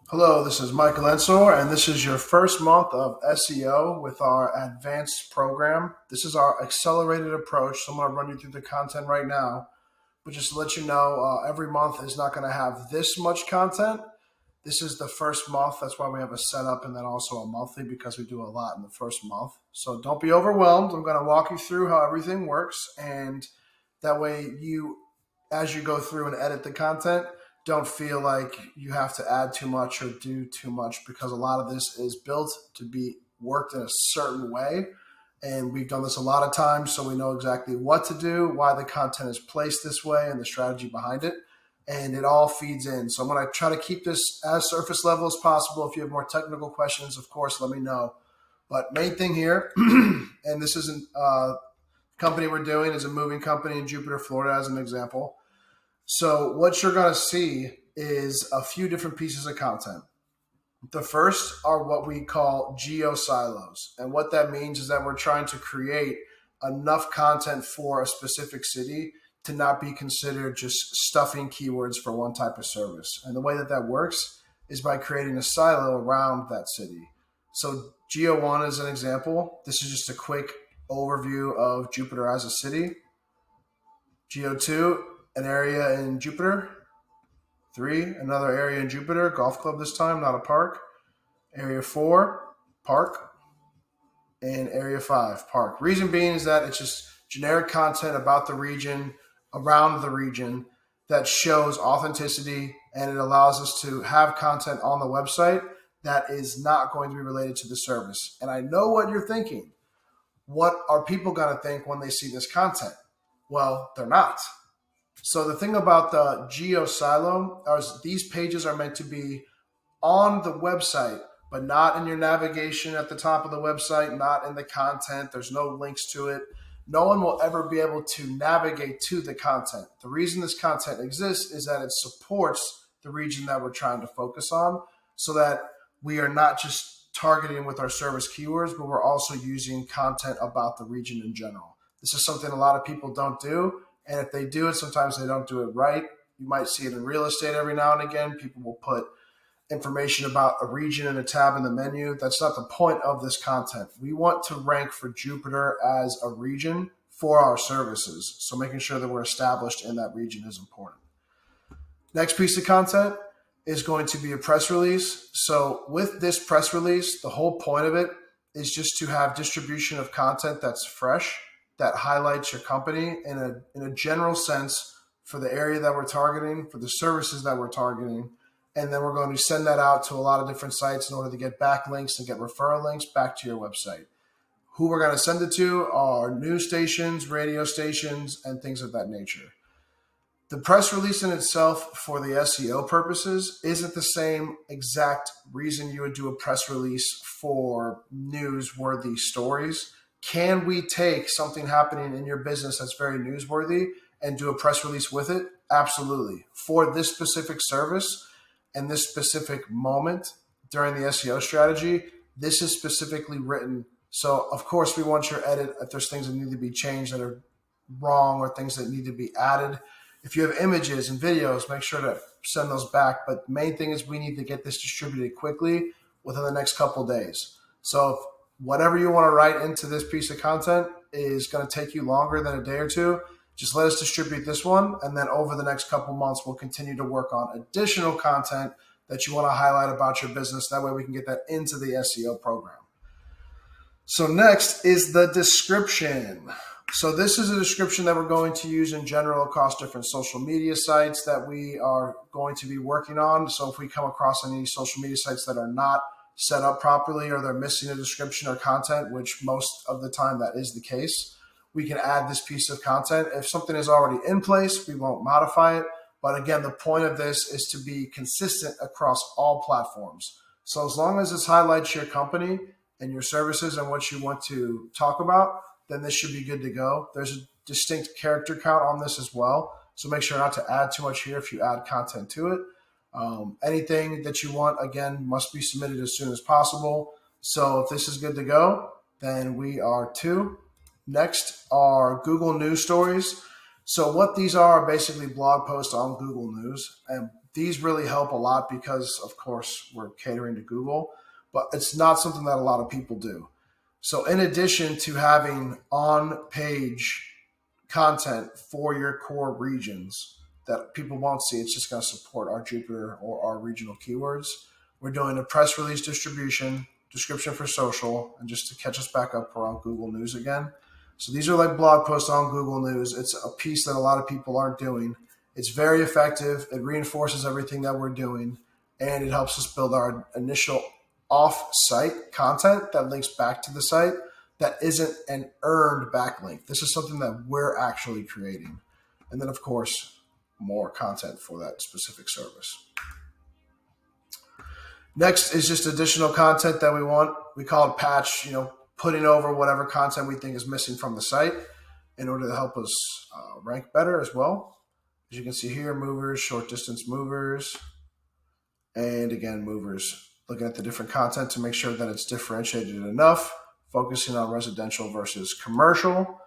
Hello, this is Michael Ensor, and this is your first month of SEO with our advanced program. This is our accelerated approach. So I'm going to run you through the content right now. But just to let you know, every month is not going to have this much content. This is the first month. That's why we have a setup and then also a monthly because we do a lot in the first month. So don't be overwhelmed. I'm going to walk you through how everything works. And that way as you go through and edit the content, don't feel like you have to add too much or do too much because a lot of this is built to be worked in a certain way. And we've done this a lot of times, so we know exactly what to do, why the content is placed this way, and the strategy behind it. And it all feeds in. So I'm going to try to keep this as surface level as possible. If you have more technical questions, of course, let me know. But main thing here, and this isn't company we're doing is a moving company in Jupiter, Florida, as an example. So what you're going to see is a few different pieces of content. The first are what we call Geo Silos. And what that means is that we're trying to create enough content for a specific city to not be considered just stuffing keywords for one type of service. And the way that that works is by creating a silo around that city. So Geo 1 is an example. This is just a quick overview of Jupiter as a city. Geo 2, an area in Jupiter. 3, another area in Jupiter, golf club this time, not a park. Area 4, park. And Area 5, park. Reason being is that it's just generic content about the region, around the region, that shows authenticity, and it allows us to have content on the website that is not going to be related to the service. And I know what you're thinking. What are people going to think when they see this content? Well, they're not. So the thing about the Geo Silo is these pages are meant to be on the website, but not in your navigation at the top of the website, not in the content. There's no links to it. No one will ever be able to navigate to the content. The reason this content exists is that it supports the region that we're trying to focus on so that we are not just targeting with our service keywords, but we're also using content about the region in general. This is something a lot of people don't do. And if they do it, sometimes they don't do it right. You might see it in real estate every now and again. People will put information about a region in a tab in the menu. That's not the point of this content. We want to rank for Jupiter as a region for our services. So making sure that we're established in that region is important. Next piece of content is going to be a press release. So with this press release, the whole point of it is just to have distribution of content that's fresh, that highlights your company in a general sense for the area that we're targeting, for the services that we're targeting. And then we're going to send that out to a lot of different sites in order to get backlinks and get referral links back to your website. Who we're going to send it to are news stations, radio stations, and things of that nature. The press release in itself for the SEO purposes isn't the same exact reason you would do a press release for newsworthy stories. Can we take something happening in your business that's very newsworthy and do a press release with it? Absolutely. For this specific service and this specific moment during the SEO strategy, this is specifically written. So, of course, we want your edit if there's things that need to be changed that are wrong or things that need to be added. If you have images and videos, make sure to send those back. But the main thing is we need to get this distributed quickly within the next couple of days. So if whatever you want to write into this piece of content is going to take you longer than a day or two, just let us distribute this one. And then over the next couple months, we'll continue to work on additional content that you want to highlight about your business. That way we can get that into the SEO program. So next is the description. So this is a description that we're going to use in general across different social media sites that we are going to be working on. So if we come across any social media sites that are not set up properly or they're missing a description or content, which most of the time that is the case, we can add this piece of content. If something is already in place, we won't modify it. But again, the point of this is to be consistent across all platforms. So as long as this highlights your company and your services and what you want to talk about, then this should be good to go. There's a distinct character count on this as well. So make sure not to add too much here if you add content to it. Anything that you want, again, must be submitted as soon as possible. So if this is good to go, then we are two. Next are Google News stories. So what these are basically blog posts on Google News. And these really help a lot because, of course, we're catering to Google, but it's not something that a lot of people do. So in addition to having on-page content for your core regions that people won't see, it's just going to support our Jupyter or our regional keywords. We're doing a press release distribution, description for social, and just to catch us back up, we're on Google News again. So these are like blog posts on Google News. It's a piece that a lot of people aren't doing. It's very effective. It reinforces everything that we're doing, and it helps us build our initial off-site content that links back to the site that isn't an earned backlink. This is something that we're actually creating. And then, of course, more content for that specific service. Next is just additional content that we want. We call it patch, putting over whatever content we think is missing from the site in order to help us rank better as well. As you can see here, movers, short distance movers, and again, movers. Looking at the different content to make sure that it's differentiated enough, focusing on residential versus commercial.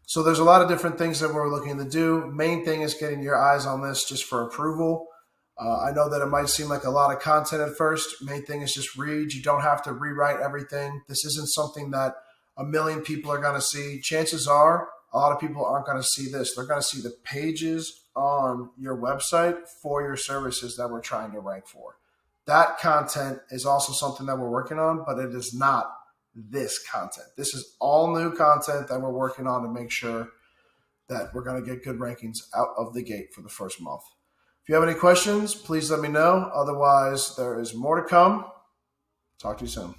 So there's a lot of different things that we're looking to do. Main thing is getting your eyes on this just for approval. I know that it might seem like a lot of content at first. Main thing is just read. You don't have to rewrite everything. This isn't something that a million people are going to see. Chances are a lot of people aren't going to see this. They're going to see the pages on your website for your services that we're trying to rank for. That content is also something that we're working on, but it is not this content. This is all new content that we're working on to make sure that we're going to get good rankings out of the gate for the first month. If you have any questions, please let me know. Otherwise, there is more to come. Talk to you soon.